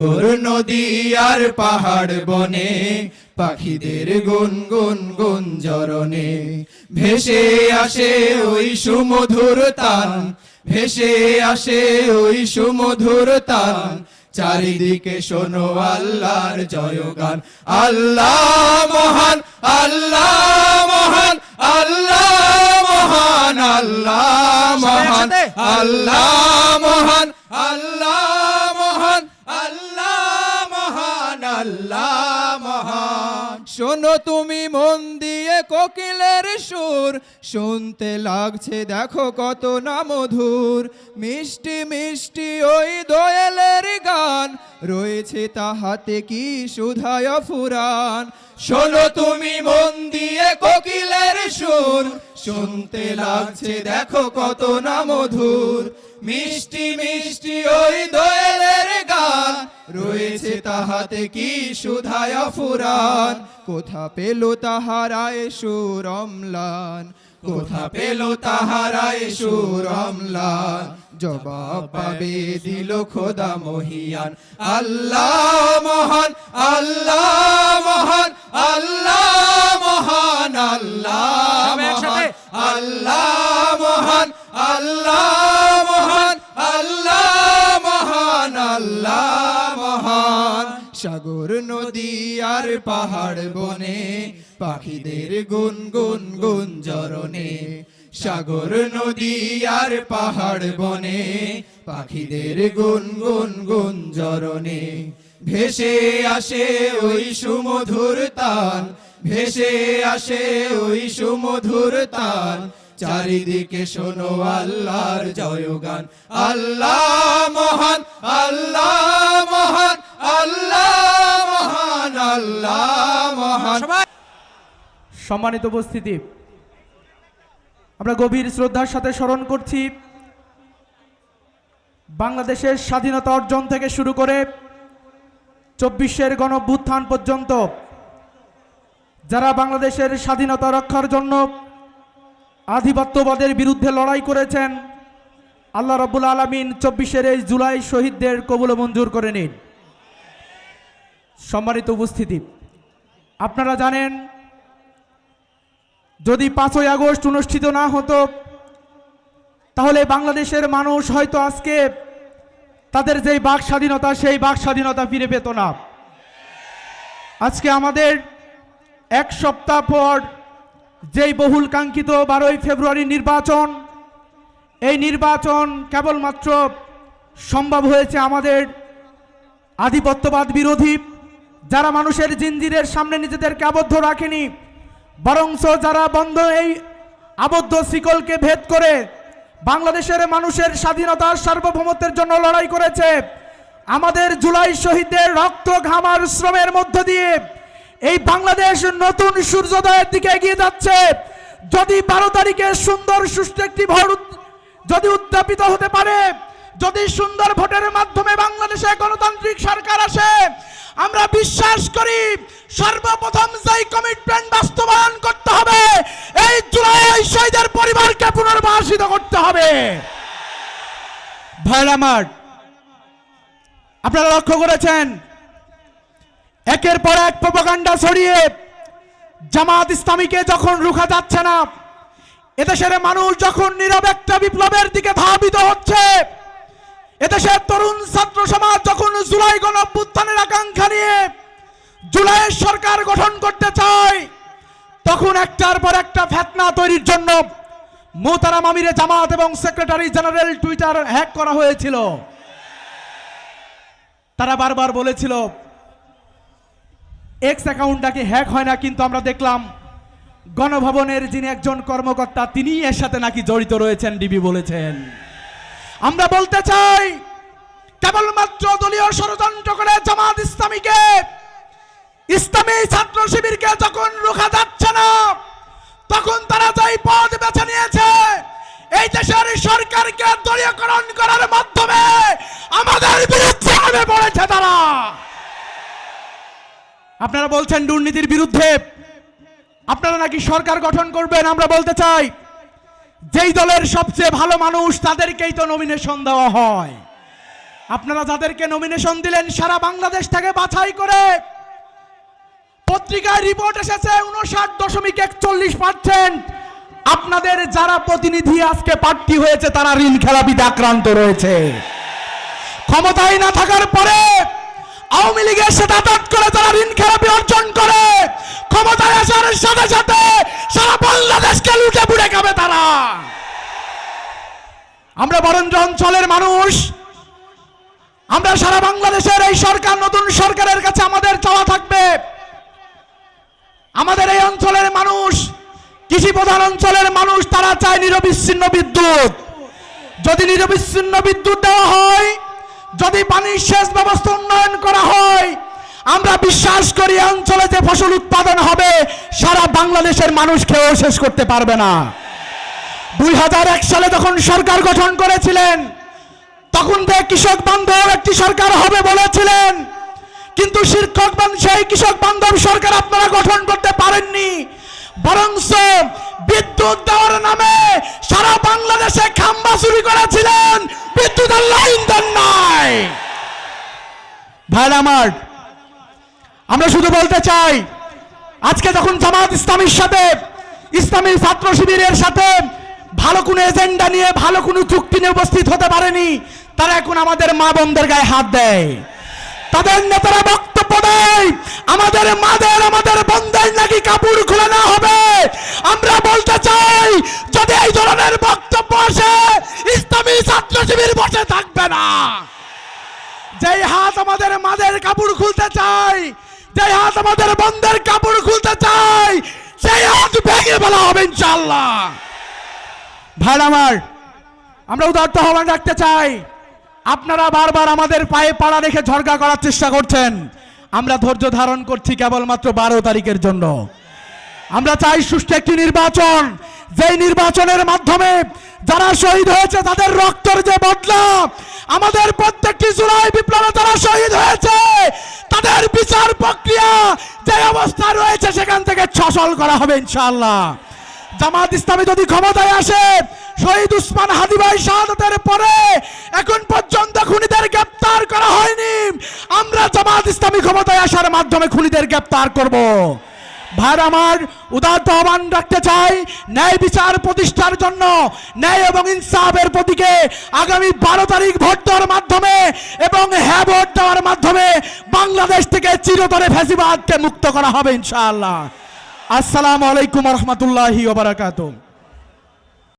ওর নদী আর পাহাড় বনে পাখিদের গুনগুন গুঞ্জরণে ভেসে আসে ওই সুমধুর তান, ভেসে আসে ওই সুমধুর তান। চারিদিকে শোনো আল্লাহর জয়গান। আল্লাহ মহান, আল্লাহ মহান, আল্লাহ মহান, আল্লাহ মহান, আল্লাহ মহান, আল্লাহ মহান, আল্লাহ মহান, আল্লাহ মহান। শোনো তুমি মন দিয়ে কোকিলের সুর, শুনতে লাগছে দেখো কত না মধুর। মিষ্টি মিষ্টি ওই দোয়েলের গান, রয়েছে তাহাতে কি সুধায় ফুরান। শোনো তুমি মন দিয়ে কোকিলের সুর, শুনতে লাগছে দেখো কত না মধুর। মিষ্টি মিষ্টি ওই দোয়েলের গান, রয়েছে তাহাতে কি সুধায় ফুরান। কোথা পেল তাহারায় সুর অম্লান, কোথা পেল তাহারায় সুর অম্লান। জবাব পাবে দিল খোদা মহিয়ান। আল্লাহ মহান, আল্লাহ মহান, আল্লাহ মহান, আল্লাহ মহান, আল্লাহ মহান, আল্লাহ মহান, আল্লাহ মহান, আল্লাহ মহান। সাগর নদী আর পাহাড় বনে পাখিদের গুনগুন গুঞ্জরণে, সাগর নদী আর পাহাড় বনে পাখিদের গুনগুন গুঞ্জরণে ভেসে আসে ওই সুমধুর তান, ভেসে আসে ওই সুমধুর তান। চারিদিকে শোনো আল্লাহর জয়গান। আল্লাহ মহান, আল্লাহ মহান, আল্লাহ মহান, আল্লাহ মহান। সম্মানিত উপস্থিতি, আমরা গভীর শ্রদ্ধার সাথে স্মরণ করছি বাংলাদেশের স্বাধীনতা অর্জন থেকে শুরু করে 24-এর গণঅভ্যুত্থান পর্যন্ত যারা বাংলাদেশের স্বাধীনতা রক্ষার জন্য আধিপত্যবাদের বিরুদ্ধে লড়াই করেছেন, আল্লাহ রাব্বুল আলামিন 24-এর এই জুলাই শহীদদের কবুল মঞ্জুর করে নিন। সম্মানিত উপস্থিতি, আপনারা জানেন যদি 5ই আগস্ট অনুষ্ঠিত না হতো তাহলে বাংলাদেশের মানুষ হয়তো আজকে তাদের যেই বাক স্বাধীনতা সেই বাক স্বাধীনতা ফিরে পেত না। আজকে আমাদের এক সপ্তাহ পর যেই বহুল কাঙ্ক্ষিত 12ই ফেব্রুয়ারি নির্বাচন, এই নির্বাচন কেবলমাত্র সম্ভব হয়েছে আমাদের আধিপত্যবাদ বিরোধী যারা মানুষের জিঞ্জিরের সামনে নিজেদেরকে আবদ্ধ রাখেনি, বরঞ্চ যারা বন্ধ এই আবদ্ধ শিকলকে ভেদ করে বাংলাদেশের মানুষের স্বাধীনতার সার্বভৌমত্বের জন্য লড়াই করেছে। আমাদের জুলাই শহীদদের রক্ত ঘাম আর শ্রমের মধ্য দিয়ে এই বাংলাদেশ নতুন সূর্যোদয়ের দিকে এগিয়ে যাচ্ছে। যদি 12 তারিখে সুন্দর সুষ্ঠু একটি ভোট যদি উদ্যাপিত হতে পারে, যদি সুন্দর ভোটের মাধ্যমে বাংলাদেশে গণতান্ত্রিক সরকার আসে, আমরা বিশ্বাস করি সর্বপ্রথম যেই কমিটমেন্ট বাস্তবায়ন করতে হবে এই জুলাই শহীদের পরিবারকে পুনর্বাসিত করতে হবে। ভাইরা আমার, আপনারা লক্ষ্য করেছেন একের পর এক প্রোপাগান্ডা ছড়িয়ে জামাত ইসলামীকে যখন রুখা যাচ্ছে না, এদেশের মানুষ যখন নীরব একটা বিপ্লবের দিকে ধাবিত হচ্ছে, এদেশের তরুণ ছাত্র সমাজ যখন জুলাই গণঅভ্যুত্থানের আকাঙ্ক্ষা নিয়ে জুলাইয়ের সরকার গঠন করতে চায়, তখন একটার পর একটা ফিতনা তৈরির জন্য মোহতারাম আমিরে জামাত এবং সেক্রেটারি জেনারেল টুইটার হ্যাক করা হয়েছিল। তারা বারবার বলেছিল এক্স অ্যাকাউন্টটাকে হ্যাক হয় না, কিন্তু আমরা দেখলাম গণভবনের যিনি একজন কর্মকর্তা তিনি এর সাথে নাকি জড়িত রয়েছেন, ডিবি বলেছেন। আমরা বলতে চাই কেবলমাত্র দলীয় ষড়যন্ত্র করে জামাত ইসলামীকে, ইসলামী ছাত্র শিবিরকে যখন রোখা যাচ্ছে না, তখন তারা যেই পথ বেছে নিয়েছে এই দেশের সরকারকে দলীয়করণ করার মাধ্যমে আমাদের বিরুদ্ধে নেমে পড়েছে তারা। আপনারা বলছেন দুর্নীতির বিরুদ্ধে আপনারা নাকি সরকার গঠন করবেন। আমরা বলতে চাই যেই দলের সবচেয়ে ভালো মানুষ তাদেরকেই তো নমিনেশন দেওয়া হয়। আপনারা যাদেরকে নমিনেশন দিলেন সারা বাংলাদেশ থেকে বাছাই করে পত্রিকায় রিপোর্ট এসেছে 59.41% আপনাদের যারা প্রতিনিধি আজকে প্রার্থী হয়েছে তারা ঋণ খেলাপিতে আক্রান্ত রয়েছে। ক্ষমতায় না থাকার পরে আওয়ামী লীগের সাথে আঘাত করে তারা ঋণ খেলাপি অর্জন করে ক্ষমতায় আসার সাথে সাথে সারা বাংলাদেশকে লুটে পুড়ে খাবে তারা। আমরা বরেন্দ্র অঞ্চলের মানুষ, আমরা সারা বাংলাদেশের এই সরকার, নতুন সরকারের কাছে আমাদের চাওয়া থাকবে, আমাদের এই অঞ্চলের মানুষ, কৃষি প্রধান অঞ্চলের মানুষ, তারা চায় নিরবিচ্ছিন্ন বিদ্যুৎ। যদি নিরবিচ্ছিন্ন বিদ্যুৎ দেওয়া হয়, যদি পানির সেচ ব্যবস্থা উন্নয়ন করা হয়, আমরা বিশ্বাস করি এই অঞ্চলে যে ফসল উৎপাদন হবে সারা বাংলাদেশের মানুষ খেয়েও শেষ করতে পারবে না। 2001 সালে যখন সরকার গঠন করেছিলেন তখন থেকে কৃষক বান্ধব একটি সরকার হবে বলেছিলেন, কিন্তু সেই কৃষক বান্ধব সরকার আপনারা গঠন করতে পারেননি, বরঞ্চ বিদ্যুৎ দেওয়ার নামে সারা বাংলাদেশে খাম্বা চুরি করেছিলেন, বিদ্যুতের লাইন দেন নাই। ভাইরা আমার, আমরা শুধু বলতে চাই, আজকে যখন জামাত ইসলামীর সাথে, ইসলামী ছাত্র শিবিরের সাথে ভালো কোনো এজেন্ডা নিয়ে, ভালো কোনো চুক্তি নিয়ে উপস্থিত হতে পারেনি, তারা এখন আমাদের মা বোনদের গায়ে হাত দেয়, তাদের নেতারা বক্তব্য দেয় আমাদের মাদের, আমাদের বোনদের নাকি কাপড় খুলে না হবে। আমরা বলতে চাই, যদি এই ধরনের বক্তব্য আসে ইসলামী ছাত্র শিবির বসে থাকবে না। যেই হাত আমাদের মাদের কাপড় খুলতে চায়, যেই হাত আমাদের বোনদের কাপড় খুলতে চায়, সেই হাত ভেঙে ফেলা হবে ইনশাআল্লাহ। ভাই আমার, আমরা উদারত আহ্বান রাখতে চাই, আপনারা বারবার আমাদের পায়ে পাড়া রেখে ঝগড়া করার চেষ্টা করছেন, আমরা ধৈর্য ধারণ করছি কেবলমাত্র 12 তারিখের জন্য। আমরা চাই সুষ্ঠু একটি নির্বাচন, যেই নির্বাচনের মাধ্যমে যারা শহীদ হয়েছে তাদের রক্তের যে বদলা, আমাদের প্রত্যেকটি জুলাই বিপ্লবে যারা শহীদ হয়েছে তাদের বিচার প্রক্রিয়া যে অবস্থা রয়েছে সেখান থেকে সচল করা হবে ইনশাআল্লাহ। জামাত ইসলামী যদি ক্ষমতায় আসে, শহীদ উসমান হাদি ভাই শাহাদাতের পরে এখন পর্যন্ত খুনিদের গ্রেফতার করা হয়নি, আমরা জামাত ইসলামী ক্ষমতায় আসার মাধ্যমে খুনিদের গ্রেফতার করব। ভাইরা আমার, উদারত আহ্বান রাখতে চাই, ন্যায় বিচার প্রতিষ্ঠার জন্য, ন্যায় এবং ইনসাফের প্রতীকে আগামী 12 তারিখ ভোট দেওয়ার মাধ্যমে এবং হ্যাঁ ভোট দেওয়ার মাধ্যমে বাংলাদেশ থেকে চিরতরে ফ্যাসিবাদকে মুক্ত করা হবে ইনশাআল্লাহ। আসসালামু আলাইকুম ওয়া রাহমাতুল্লাহি ওয়া বারাকাতুহু।